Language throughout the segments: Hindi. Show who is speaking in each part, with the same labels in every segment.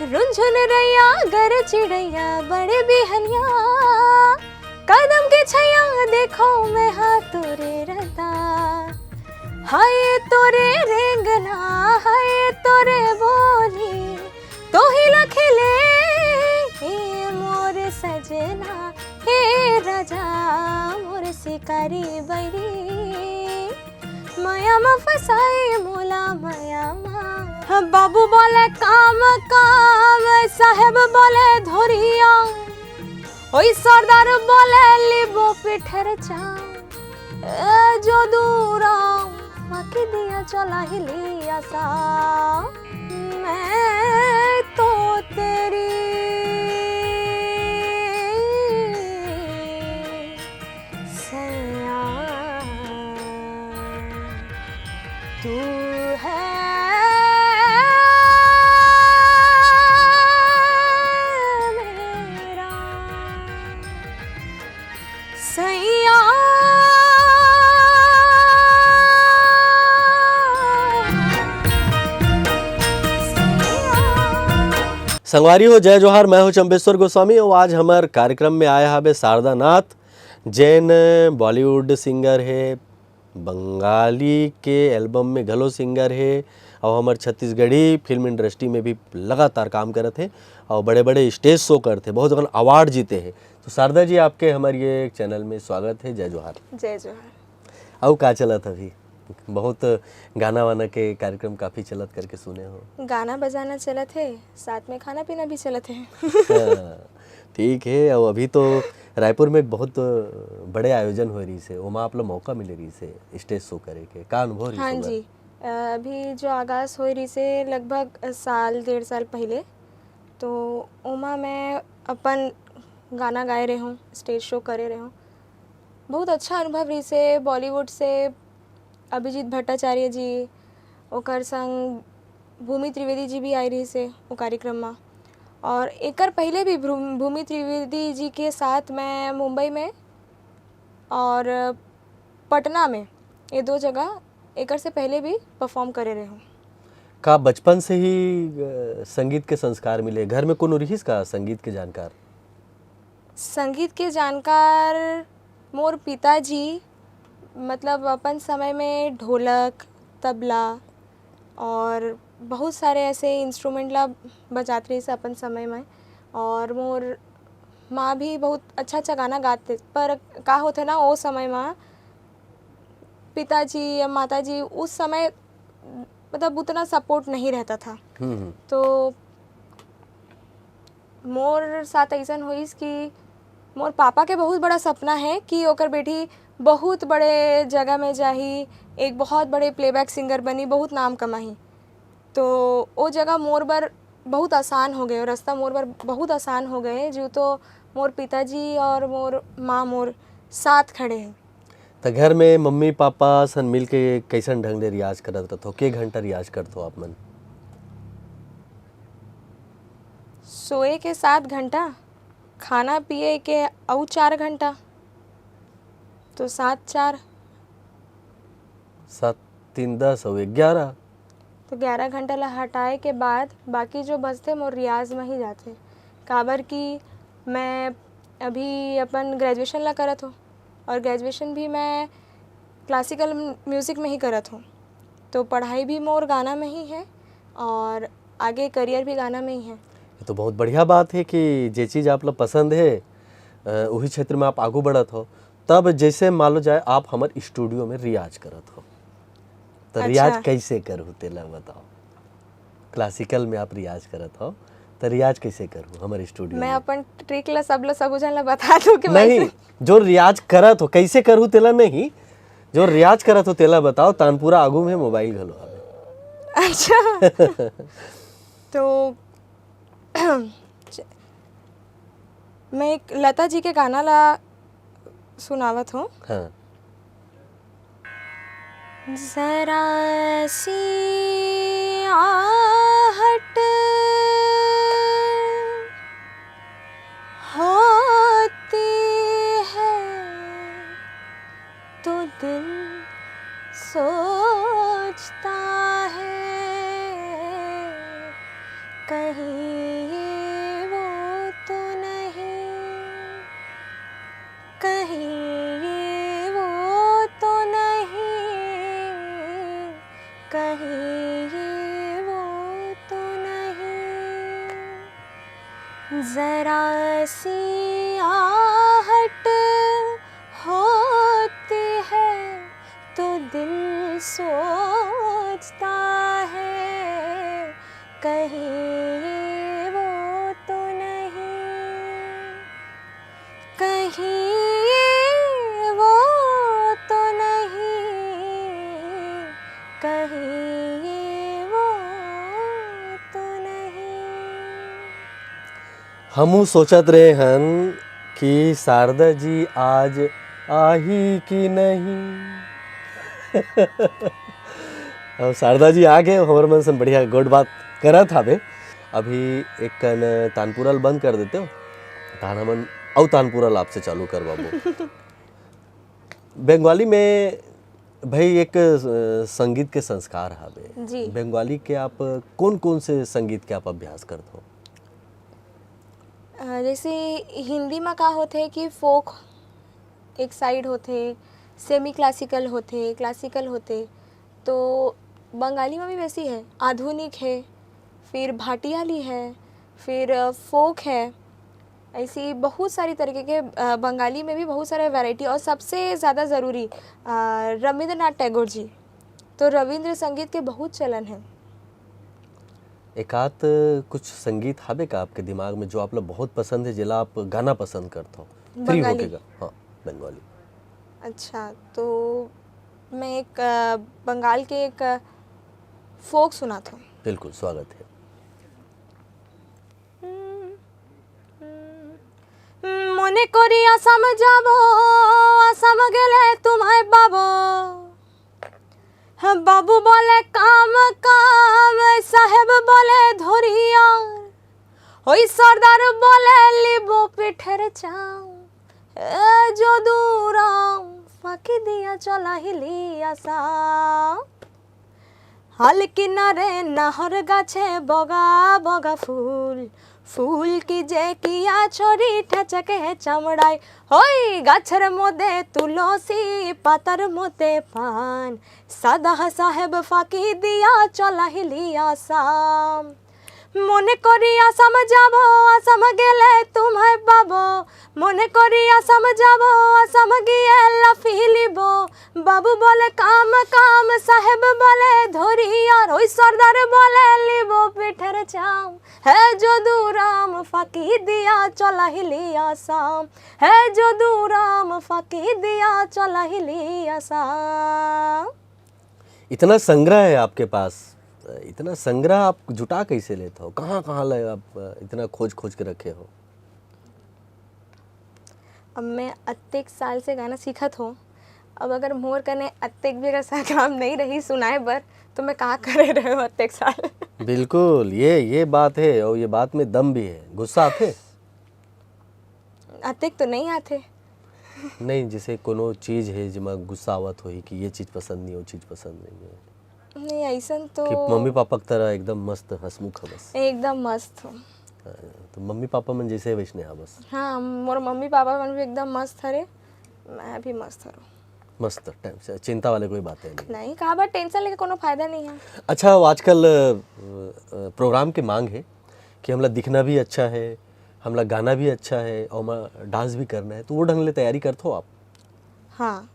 Speaker 1: रुंझुन रैया गर चिड़ैया बड़े बिहनिया, कदम के छैया देखो मैं हाँ तोरे रता, हाय तोरे रेंगना हाय तोरे बोली, तो ही लखिले हे मोर सजना, हे राजा मोर शिकारी बैरी, माया मा फसाए मोला माया मा। बाबू बोले काम काम, साहेब बोले धोरिया, ओई सरदार बोले लिबो पिठर चा, जो दूरा बाकी दिया चला हिली आसा, मैं तो तेरी सैया, तू है मेरा सैया।
Speaker 2: संगवारी हो जय जोहार, मैं हूँ चंपेश्वर गोस्वामी और आज हमारे कार्यक्रम में आया है शारदा नाथ, जैन बॉलीवुड सिंगर है, बंगाली के एल्बम में घलो सिंगर है और हमारे छत्तीसगढ़ी फिल्म इंडस्ट्री में भी लगातार काम करते हैं और बड़े बड़े स्टेज शो करते हैं, बहुत जगह अवार्ड जीते हैं। तो शारदा जी आपके हमारे ये चैनल में स्वागत है, जय जोहार।
Speaker 1: जय जोहार।
Speaker 2: और का चलत अभी बहुत गाना वाना के कार्यक्रम काफ़ी चलत करके सुने हो।
Speaker 1: गाना बजाना चलत है, साथ में खाना पीना भी चलत है।
Speaker 2: हाँ, ठीक है। और अभी तो रायपुर में बहुत बड़े आयोजन हो रही से, वहाँ आप लोग मौका मिले रही से स्टेज शो करे के, का अनुभव रही?
Speaker 1: हाँ जी, अभी जो आगाज़ हो रही से लगभग साल 1.5 साल पहले, तो ओमा मैं अपन गाना गाए रहे हूँ, स्टेज शो करे रहे हूँ। बहुत अच्छा अनुभव रही से। बॉलीवुड से अभिजीत भट्टाचार्य जी, ओकर संग भूमि त्रिवेदी जी भी आई रही से वो कार्यक्रम में, और एकर पहले भी भूमि त्रिवेदी जी के साथ मैं मुंबई में और पटना में, ये 2 जगह एकर से पहले भी परफॉर्म करे रहे हूँ।
Speaker 2: का बचपन से ही संगीत के संस्कार मिले? घर में कौन रहीस का संगीत के जानकार?
Speaker 1: संगीत के जानकार मोर पिताजी, मतलब अपन समय में ढोलक, तबला और बहुत सारे ऐसे इंस्ट्रूमेंट ला बजाते रही से अपन समय में, और मोर माँ भी बहुत अच्छा गाना गाते। पर का होते ना वो समय में पिताजी या माताजी उस समय मतलब उतना सपोर्ट नहीं रहता था। तो मोर साथ ऐसा हुईस कि मोर पापा के बहुत बड़ा सपना है कि ओकर बेटी बहुत बड़े जगह में जाही, एक बहुत बड़े प्लेबैक सिंगर बनी, बहुत नाम कमाही। तो वो जगह मोर बर बहुत आसान हो गए, रास्ता मोर बर बहुत आसान हो गए जो तो मोर पिताजी और मोर माँ मोर साथ खड़े हैं।
Speaker 2: तो घर में मम्मी पापा सन मिल के कैसन ढंग से रियाज करत रहो? के घंटा रियाज करते हो आप मन?
Speaker 1: सोए के 7 घंटा, खाना पिए के और 4 घंटा, तो 7-4
Speaker 2: 7 3 10 और 11,
Speaker 1: तो 11 घंटा ला हटाए के बाद बाकी जो बचते मोर रियाज में ही जाते। काबर कि मैं अभी अपन ग्रेजुएशन ला करत हूँ और ग्रेजुएशन भी मैं क्लासिकल म्यूज़िक में ही करत हूँ, तो पढ़ाई भी मोर गाना में ही है और आगे करियर भी गाना में ही है।
Speaker 2: ये तो बहुत बढ़िया बात है कि जे चीज़ आप लोग पसंद है वही क्षेत्र में आप आगू बढ़त हो। तब जैसे मान लो जाए आप हमारे स्टूडियो में रियाज करत हो, तो रियाज कैसे करूँ तेला बताओ? क्लासिकल में आप रियाज करत हो तो रियाज कैसे करूँ हमारे स्टूडियो
Speaker 1: मैं
Speaker 2: में?
Speaker 1: अपन ट्रिक ला सब जन ला बता दूँ कि
Speaker 2: नहीं, जो रियाज करत हो कैसे करूँ तेला नहीं, जो रियाज करत हो तेला बताओ। तानपुरा आगू में मोबाइल घलो आवे।
Speaker 1: अच्छा तो मैं एक लता जी के गाना ला सुनावत हूँ।
Speaker 2: हाँ।
Speaker 1: जरा सी आहट होती है तो दिल सोचता है कहीं जरा सी आहट होती है तो दिल सोचता है कहीं ये वो तो नहीं, कहीं ये वो तो नहीं, कहीं ये वो तो नहीं।
Speaker 2: हमू सोचत रहे हन कि शारदा जी आज आही कि नहीं। अब शारदा जी आ गए, हमारे मन से बढ़िया गुड बात करत हवे। अभी एक कन तानपुरल बंद कर देते हो, तान हमन औ तानपुरल आपसे चालू करवाबो। बंगाली में भाई एक संगीत के संस्कार हवे।
Speaker 1: जी।
Speaker 2: बंगाली के आप कौन कौन से संगीत के आप अभ्यास करते हो?
Speaker 1: जैसे हिंदी में का होते कि फोक एक साइड होते, सेमी क्लासिकल होते, क्लासिकल होते, तो बंगाली में भी वैसी है, आधुनिक है, फिर भाटियाली है, फिर फोक है, ऐसी बहुत सारी तरीके के बंगाली में भी बहुत सारे वैरायटी। और सबसे ज़्यादा ज़रूरी रविंद्रनाथ टैगोर जी, तो रविंद्र संगीत के बहुत चलन है।
Speaker 2: एकात कुछ संगीत हवे का आपके दिमाग में जो आप लोग बहुत पसंद है, जिला आप गाना पसंद करते हो फ्री
Speaker 1: बंगाली?
Speaker 2: होके? हाँ, बंगाली।
Speaker 1: अच्छा, तो मैं एक बंगाल के एक फोक सुनाता हूँ।
Speaker 2: बिल्कुल, स्वागत है।
Speaker 1: মনে করি আসাম যাব, আসাম গেলে তোমায় পাবো, বাবু বলে কাম কাম, সাহেব বলে ধরিয়ার, ওই সর্দার বলে লিব পিঠের চাও, এ যদুরাম ফাঁকি দিয়া চলা হিলি আসাম। হাল কিনারে নাহর গাছে বগা বগা ফুল, ফুল কি যে কিয়া ছড়ি ঠেচকে চামড়ায়, ওই গাছের মধ্যে তুলসী পাতার মধ্যে পান, সাদা সাহেব ফাঁকি দিয়া চলা হিলি আসাম। মনে করি আসাম যাব, আসাম গেলে তোমায় পাবো, মনে করি আসাম যাব, আসাম গিয়ে লাফিলিব, বাবু বলে কাম কাম, সাহেব বলে ধরিয়ার, ওই সর্দার বলে লিব পিঠের চাম, হে যদুরাম ফাঁকি দিয়া চলা হিলি আসাম, হে যদুরাম ফাঁকি দিয়া চলা হিলি আসাম।
Speaker 2: इतना संग्रह है आपके पास, इतना संग्रह आप जुटा कैसे लेते हो? कहाँ कहाँ ले आप इतना खोज खोज के रखे हो?
Speaker 1: अब मैं अत्तेक साल से गाना सीखत हूँ, अब अगर मोर कने अत्तेक भी अगर काम नहीं रही सुनाए बर, तो मैं कहाँ करे रहे हो अत्तेक साल।
Speaker 2: बिल्कुल, ये बात है, और ये बात में दम भी है। गुस्सा आते?
Speaker 1: अत्तेक तो नहीं आते।
Speaker 2: नहीं, जैसे कोनो चीज है जिसमें गुस्सा आवत हो कि ये चीज पसंद नहीं, वो चीज पसंद नहीं है,
Speaker 1: नहीं ऐसा तो
Speaker 2: कि मम्मी पापा की तरह एकदम मस्त हंसमुख है बस?
Speaker 1: एकदम मस्त हो।
Speaker 2: तो मम्मी पापा मन जैसे वैसने है बस?
Speaker 1: हाँ, मोर मम्मी पापा मन भी एकदम मस्त हरे, मैं भी मस्त हूँ।
Speaker 2: मस्त, चिंता वाले कोई बात है नहीं।
Speaker 1: नहीं, कहा बात टेंशन लेके कोनो फायदा नहीं है।
Speaker 2: अच्छा, आजकल प्रोग्राम की मांग है कि हमला दिखना भी अच्छा है, हमला गाना भी अच्छा है, और हम डांस भी करना है, तो वो ढंग ले तैयारी करते हो आप?
Speaker 1: हाँ,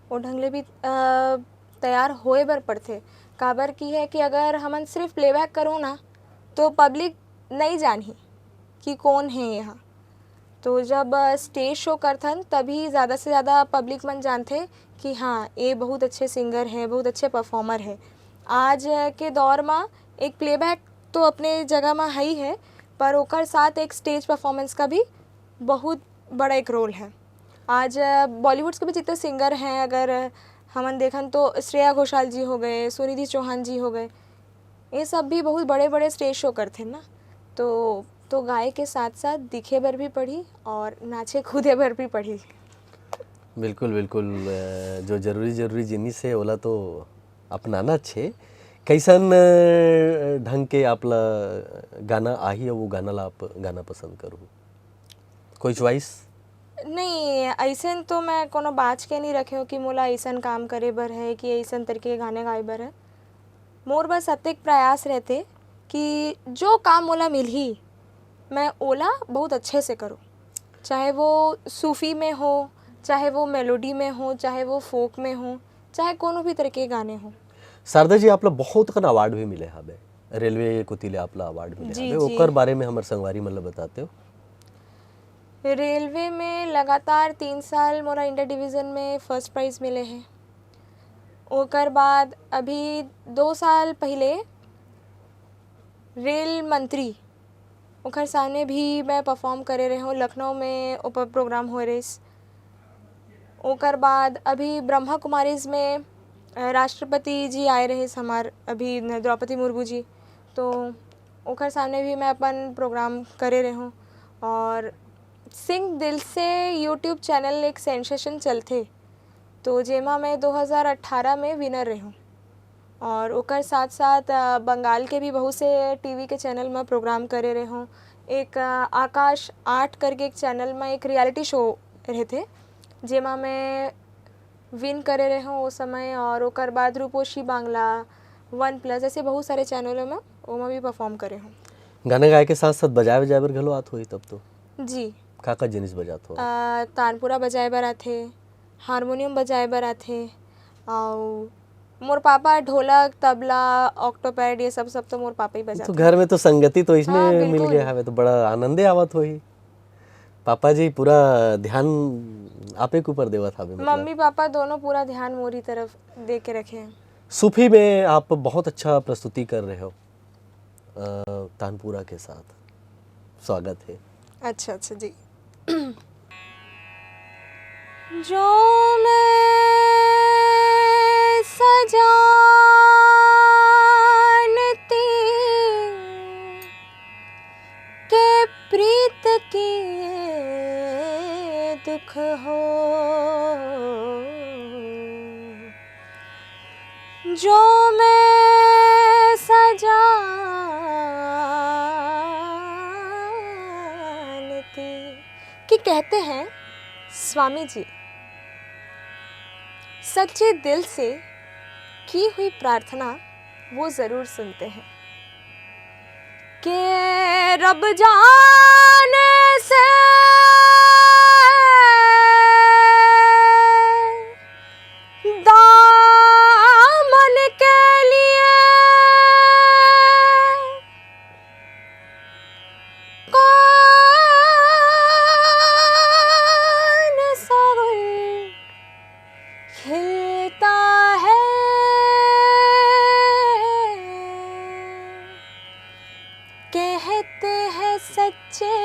Speaker 1: वो ढंगले भी तैयार होए बर पड़ते। काबर की है कि अगर हमन सिर्फ प्लेबैक करो ना, तो पब्लिक नहीं जानी कि कौन है यहाँ। तो जब स्टेज शो करथन तभी ज़्यादा से ज़्यादा पब्लिक मन जानते कि हाँ, ये बहुत अच्छे सिंगर हैं, बहुत अच्छे परफॉर्मर है। आज के दौर में एक प्लेबैक तो अपने जगह में है ही है, पर ओकर साथ एक स्टेज परफॉर्मेंस का भी बहुत बड़ा एक रोल है। आज बॉलीवुड के भी जितने सिंगर हैं, अगर हमन देखन तो श्रेया घोषाल जी हो गए, सुनिधि चौहान जी हो गए, ये सब भी बहुत बड़े बड़े स्टेज शो करते हैं ना। तो गाय के साथ साथ दिखे बर भी पढ़ी और नाचे कूदे बर भी पढ़ी।
Speaker 2: बिल्कुल बिल्कुल, जो जरूरी जिनिस है ओला तो अपनाना छे। कैसन ढंग के आपला गाना आही है, वो गाना ला आप गाना पसंद करूँ? कोई चॉइस
Speaker 1: नहीं, ऐसा तो मैं कोनो बाज के नहीं रखे हो कि मोला ऐसा काम करे बर है कि ऐसा तरीके के गाने गाए बर है। मोर बस अतेक प्रयास रहते कि जो काम मोला मिलही मैं ओला बहुत अच्छे से करूँ, चाहे वो सूफ़ी में हो, चाहे वो मेलोडी में हो, चाहे वो फोक में हो, चाहे कोनो भी तरह के गाने हो।
Speaker 2: शारदा जी आपला बहुत कन अवार्ड भी मिले हवे, रेलवे कोतिले आपला अवार्ड मिले
Speaker 1: जी,
Speaker 2: हवे,
Speaker 1: जी।
Speaker 2: ओकर बारे में हमर संगवारी मन ल बताते हो।
Speaker 1: रेलवे में लगातार 3 साल मोरा इंटर डिवीज़न में फर्स्ट प्राइज़ मिले हैं। ओकर बाद अभी 2 साल पहले रेल मंत्री ओकर सामने भी मैं परफॉर्म करे रहे हूँ, लखनऊ में ओपर प्रोग्राम हो रहिस। ओकर बाद अभी ब्रह्मा कुमारीज़ में राष्ट्रपति जी आए रहिस हमार, अभी द्रौपदी मुर्मू जी, तो ओकर सामने भी मैं अपन प्रोग्राम करे रहे हूँ। और सिंग दिल से यूट्यूब चैनल एक सेंसेशन चलथे, तो जेमा मैं 2018 में विनर रही हूँ। और ओकर साथ साथ बंगाल के भी बहुत से टीवी के चैनल में प्रोग्राम करे रहे हूँ। एक आकाश 8 करके एक चैनल में एक रियलिटी शो रहते, जेमा मैं विन करे रहे हूँ उस समय। और ओकर बाद रूपोशी बांग्ला, 1+ ऐसे बहुत सारे चैनलों में ओमा भी परफॉर्म करे हूँ।
Speaker 2: गाना गाए के साथ साथ बजाए बजाए बर घलो आत होही तब तो
Speaker 1: जी,
Speaker 2: का जिनिस बजात हो।
Speaker 1: तानपुरा बजाए बर आथे, हारमोनियम बजाए बर आथे, और मोर पापा ढोलक, तबला, ऑक्टोपैड ये सब तो मोर पापा ही
Speaker 2: तो
Speaker 1: बजाते।
Speaker 2: घर में तो संगति तो
Speaker 1: हाँ,
Speaker 2: इसमें मिल
Speaker 1: बिल्कुल।
Speaker 2: गया हवे, तो बड़ा आनंदे आवत होही। पापा जी पूरा ध्यान आपे के ऊपर देवत हवे मतलब।
Speaker 1: मम्मी पापा दोनों पूरा ध्यान मोरी तरफ दे के रखे हैं।
Speaker 2: सूफी में आप बहुत अच्छा प्रस्तुति कर रहे हो तानपुरा के साथ, स्वागत है।
Speaker 1: अच्छा अच्छा जी। जो मैं सजानती के प्रीत की ये दुख हो, जो मैं सजानती कि कहते हैं स्वामी जी, सच्चे दिल से की हुई प्रार्थना वो ज़रूर सुनते हैं। कि रब जाने से दामन के लिए कौन सा गुल खिलता है, कहते हैं सच्चे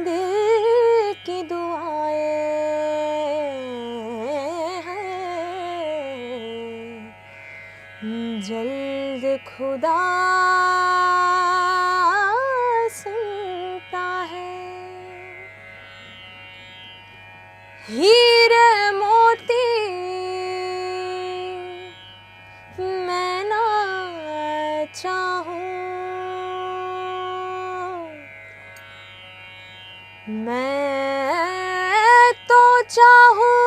Speaker 1: दिल की दुआएं हैं, जल्द खुदा सुनता है। हीरे मोती मैं ना चाहूं, मैं तो चाहूं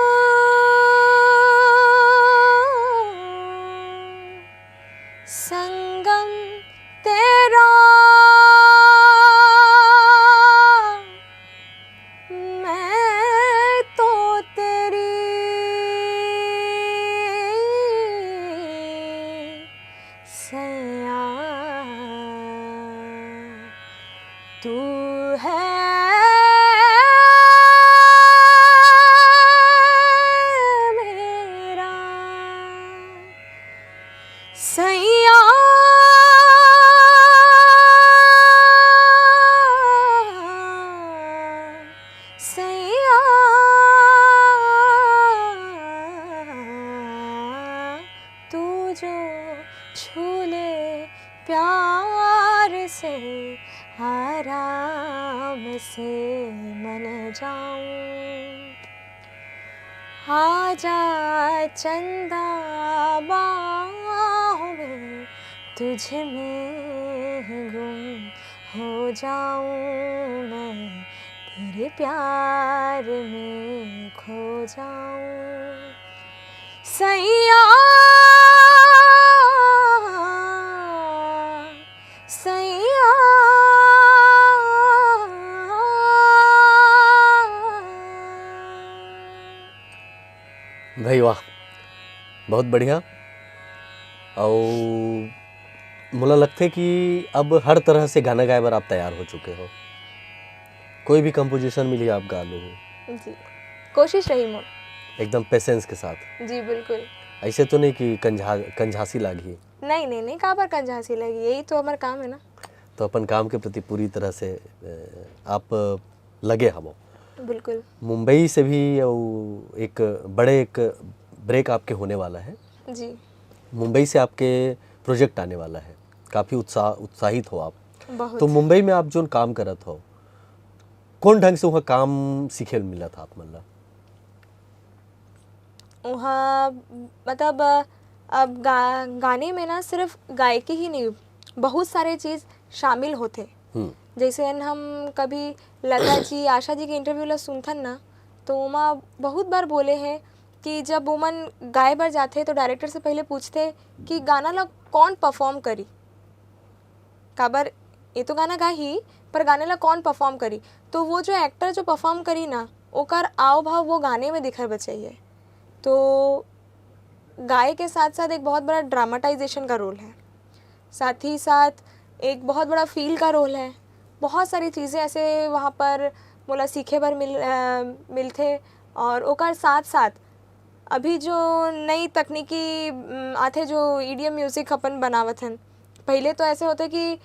Speaker 1: संगम तेरा, मैं तो तेरी सैया, तू है मेरा सैया, सैया, तू जो छू ले प्यार से आराम से मन जाऊं, आजा चंदा बाहों में तुझ में गुम हो जाऊं, मैं तेरे प्यार में खो जाऊं, सैया, सैया,
Speaker 2: भाई वाह, बहुत बढ़िया। और मुझे लगता है कि अब हर तरह से गाना गाए बार आप तैयार हो चुके हो, कोई भी कंपोजिशन मिली आप गा लो
Speaker 1: जी, कोशिश रही मोर।
Speaker 2: एकदम पेशेंस के साथ।
Speaker 1: जी बिल्कुल।
Speaker 2: ऐसे तो नहीं कि कंझासी लागी।
Speaker 1: नहीं नहीं नहीं, कहाँ पर कंजूसी लगी, यही तो हमारा काम है ना।
Speaker 2: तो अपन काम के प्रति पूरी तरह से आप लगे हम।
Speaker 1: बिल्कुल।
Speaker 2: मुंबई से भी एक ब्रेक आपके होने वाला है।
Speaker 1: जी
Speaker 2: मुंबई से आपके प्रोजेक्ट आने वाला है, काफ़ी उत्साहित हो आप।
Speaker 1: बहुत।
Speaker 2: तो मुंबई में आप जो काम करत हो, कौन ढंग से वहाँ काम सीखे मिला था आप मतलब?
Speaker 1: वहाँ मतलब अब गाने में ना सिर्फ गायकी ही नहीं, बहुत सारे चीज़ शामिल होते। जैसे हम कभी लता जी, आशा जी के इंटरव्यू ला सुनथन ना, तो उमा बहुत बार बोले हैं कि जब वुमन गाए बर जाते तो डायरेक्टर से पहले पूछते कि गाना ला कौन परफॉर्म करी, काबर ये तो गाना गा ही, पर गाने ला कौन परफॉर्म करी। तो वो जो एक्टर जो परफॉर्म करी ना, ओकर आव भाव वो गाने में दिखर बचाइए। तो गाय के साथ साथ एक बहुत बड़ा ड्रामाटाइजेशन का रोल है, साथ ही साथ एक बहुत बड़ा फील का रोल है। बहुत सारी चीज़ें ऐसे वहाँ पर मोला सीखे बर मिलते। और ओकर साथ साथ अभी जो नई तकनीकी आते जो ईडीएम म्यूज़िक अपन बनावत हन, पहले तो ऐसे होते कि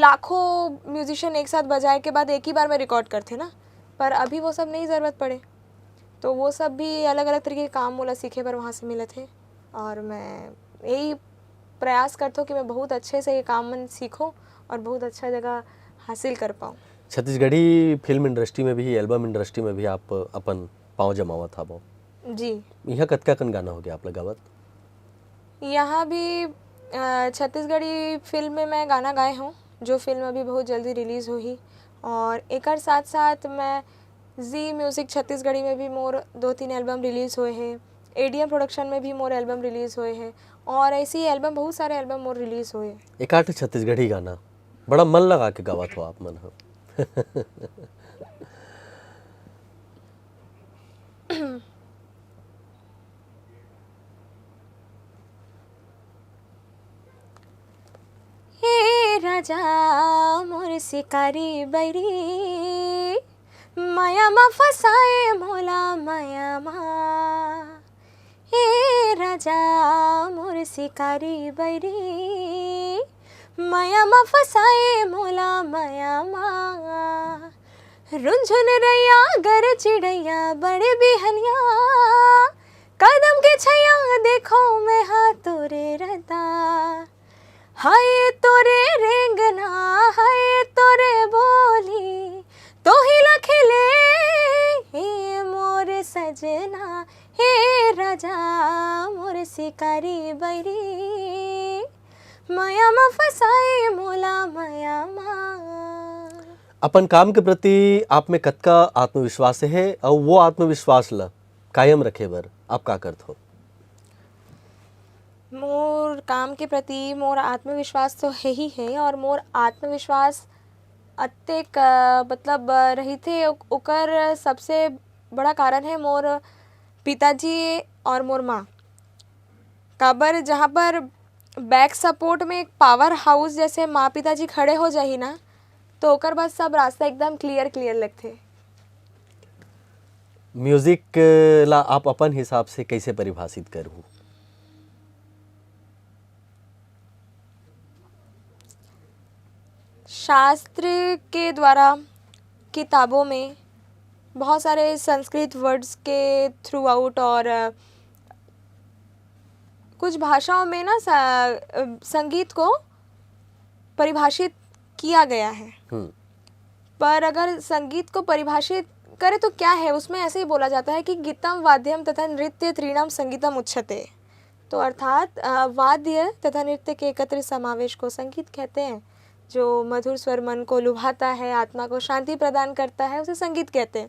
Speaker 1: लाखों म्यूजिशियन एक साथ बजाए के बाद एक ही बार में रिकॉर्ड करते ना, पर अभी वो सब नहीं ज़रूरत पड़े। तो वो सब भी अलग अलग तरीके के काम मोला सीखे पर वहाँ से मिले थे। और मैं यही प्रयास करता हूँ कि मैं बहुत अच्छे से ये काम मन सीखूँ और बहुत अच्छा जगह हासिल कर पाऊँ।
Speaker 2: छत्तीसगढ़ी फिल्म इंडस्ट्री में भी, एल्बम इंडस्ट्री में भी आप अपन पाँव जमावत था।
Speaker 1: जी,
Speaker 2: यहाँ कतका कन गाना हो गया आप लगावत?
Speaker 1: यहाँ भी छत्तीसगढ़ी फिल्म में मैं गाना गाए हूँ, जो फिल्म अभी बहुत जल्दी रिलीज़ हुई। और एक साथ साथ मैं जी म्यूज़िक छत्तीसगढ़ी में भी मोर 2-3 एल्बम रिलीज़ हुए हैं, एडीएम प्रोडक्शन में भी मोर एल्बम रिलीज़ हुए हैं, और ऐसे ही एल्बम बहुत सारे एल्बम मोर रिलीज़ हुए हैं।
Speaker 2: एक आठ छत्तीसगढ़ी गाना बड़ा मन लगा के गावत हो आप मन हो।
Speaker 1: हे राजा मोर शिकारी बैरी, माया मा फसाए मोला माया मा। हे राजा मोर शिकारी बैरी, माया मा फसाए मोला माया मा। रुंझुन रैया गर चिड़ैया बड़े बिहनिया, कदम के छैया देखो मैं हाँ तोरे रता। हाय तोरे रेंगना हाय तोरे बोली, तो ही लखिले हे मोर सजना। हे राजा मोर शिकारी बैरी, माया मा फसाए मोला माया मा।
Speaker 2: अपन काम के प्रति आप में कतका आत्मविश्वास है, और वो आत्मविश्वास ला कायम रखे बर आप का करत हो?
Speaker 1: मोर काम के प्रति मोर आत्मविश्वास तो है ही है, और मोर आत्मविश्वास अत्तेक मतलब रही थे। ओकर सबसे बड़ा कारण है मोर पिताजी और मोर माँ। काबर जहाँ पर बैक सपोर्ट में एक पावर हाउस जैसे माँ पिताजी खड़े हो जाही ना, तो ओकर बाद सब रास्ता एकदम क्लियर लगते।
Speaker 2: म्यूजिक ला आप अपन हिसाब से कैसे परिभाषित करूँ?
Speaker 1: शास्त्र के द्वारा, किताबों में बहुत सारे संस्कृत वर्ड्स के थ्रू आउट, और कुछ भाषाओं में ना संगीत को परिभाषित किया गया है। पर अगर संगीत को परिभाषित करें तो क्या है, उसमें ऐसे ही बोला जाता है कि गीतम वाद्यम तथा नृत्य त्रिणाम संगीतम उच्यते। तो अर्थात वाद्य तथा नृत्य के एकत्र समावेश को संगीत कहते हैं। जो मधुर स्वर मन को लुभाता है, आत्मा को शांति प्रदान करता है, उसे संगीत कहते हैं।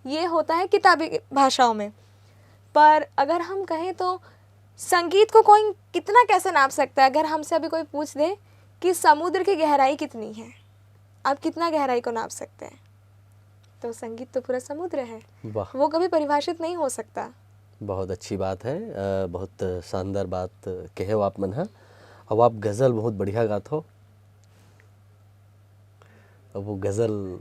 Speaker 1: ये होता है किताबी भाषाओं में। पर अगर हम कहें तो संगीत को कोई कितना कैसे नाप सकता है? अगर हमसे अभी कोई पूछ दे कि समुद्र की गहराई कितनी है, आप कितना गहराई को नाप सकते हैं? तो संगीत तो पूरा समुद्र है, वो कभी परिभाषित नहीं हो सकता।
Speaker 2: बहुत अच्छी बात है, बहुत शानदार बात कहे हो आप मन हा। अब आप गज़ल बहुत बढ़िया गात हो। अब वो गज़ल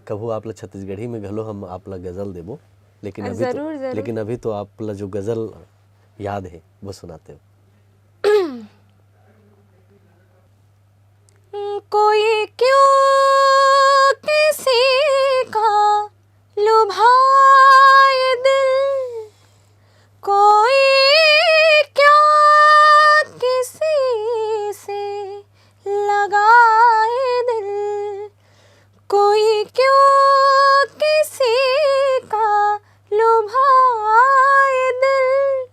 Speaker 2: कभू आप ला छत्तीसगढ़ी में घलो हम आप ला गज़ल देबो,
Speaker 1: ज़रूर ज़रूर।
Speaker 2: लेकिन अभी तो आप ला जो गज़ल याद है वो सुनाते हो।
Speaker 1: कोई क्यों किसी का लुभाए दिल, कोई क्या किसी से लगाए दिल, कोई क्यों किसी का लुभाए दिल,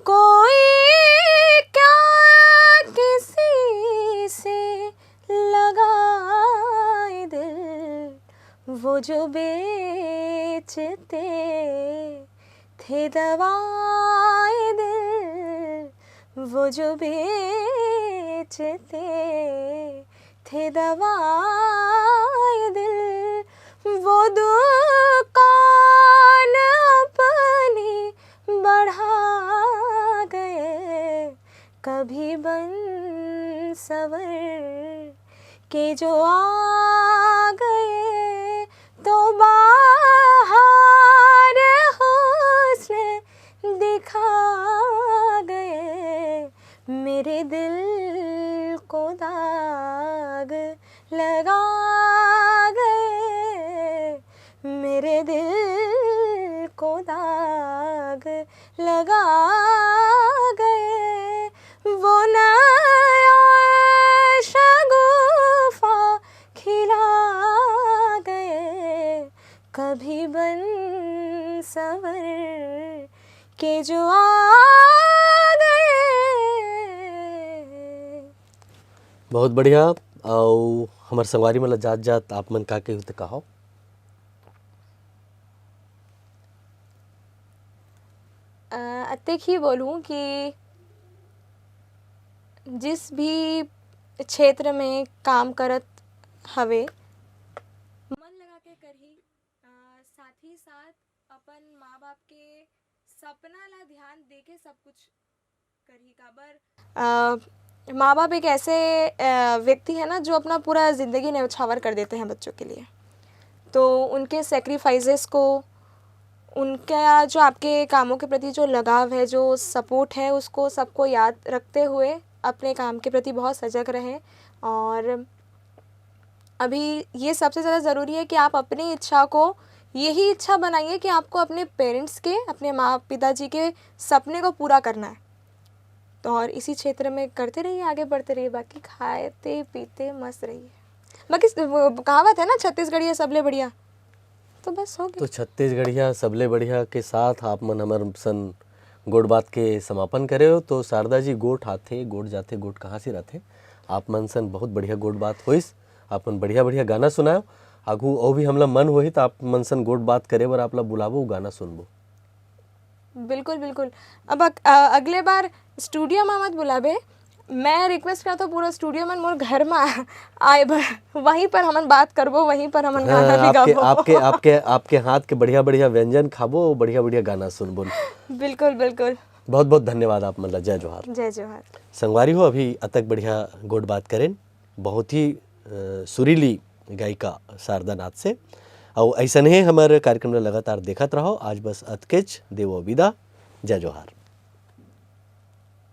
Speaker 1: कोई क्या किसी से लगाए दिल, वो जो बेचते थे दवाए दिल, वो जो बेचते थे दवाए दिल, वो दुकान अपनी बढ़ा गए, कभी बन सवर के जो आ गए, तो बाहर हुस्न दिखा गए, मेरे दिल को दाग लगा गए, मेरे दिल को दाग लगा गए, वो नया शगुफा खिला गए, कभी बन सवर के जो आ गए।
Speaker 2: बहुत बढ़िया। और हमार संगवारी मतलब जात जात आप मन का के होते कहो।
Speaker 1: अतेक ही बोलूँ कि जिस भी क्षेत्र में काम करत हवे मन लगा के करही, साथ ही साथ अपन माँ बाप के सपना ला ध्यान दे के सब कुछ करही। काबर माँ बाप एक ऐसे व्यक्ति है ना जो अपना पूरा ज़िंदगी न्यौछावर कर देते हैं बच्चों के लिए, तो उनके सेक्रीफाइसेस को, उनका जो आपके कामों के प्रति जो लगाव है, जो सपोर्ट है, उसको सबको याद रखते हुए अपने काम के प्रति बहुत सजग रहें। और अभी ये सबसे ज़्यादा ज़रूरी है कि आप अपनी इच्छा को यही इच्छा बनाइए कि आपको अपने पेरेंट्स के, अपने माँ पिताजी के सपने को पूरा करना है। तो और इसी क्षेत्र में करते रहिए, आगे बढ़ते रहिए, बाकी खाते पीते मस्त रहिए। बाकी कहावत है ना, छत्तीसगढ़िया सबले बढ़िया, तो बस हो गया।
Speaker 2: तो छत्तीसगढ़िया सबले बढ़िया के साथ आप मन हमर सन गोड़ बात के समापन करे हो। तो शारदा जी, गोठ आथे गोठ जाथे, गोठ कहाँ से रहते? आप मन सन बहुत बढ़िया गोड़ बात होइस, आप मन बढ़िया बढ़िया गाना सुनाओ। आगू और भी हमला मन होही तो आप मन सन गोड़ बात करे बर आप ला बुलाबो, गाना सुनबो।
Speaker 1: बिल्कुल बिल्कुल। अब अगले बार स्टूडियो में मत बुलाबे, मैं रिक्वेस्ट करता हूँ पूरा स्टूडियो में मोर घर में आए, वहीं पर हमन बात करबो, वहीं पर हमन गाना भी गाबो।
Speaker 2: आपके आपके आपके हाथ के बढ़िया बढ़िया व्यंजन खाबो, बढ़िया बढ़िया गाना सुनबो।
Speaker 1: बिल्कुल बिल्कुल।
Speaker 2: बहुत बहुत धन्यवाद आप मतलब। जय जोहार।
Speaker 1: जय जोहार।
Speaker 2: संगवारी हो, अभी अतक बढ़िया गोड बात करें बहुत ही सुरीली गायिका शारदा नाथ से। और ऐसा नहीं हमारे कार्यक्रम में लगातार देखत रहो। आज बस अतकेच देवो विदा। जय जोहार।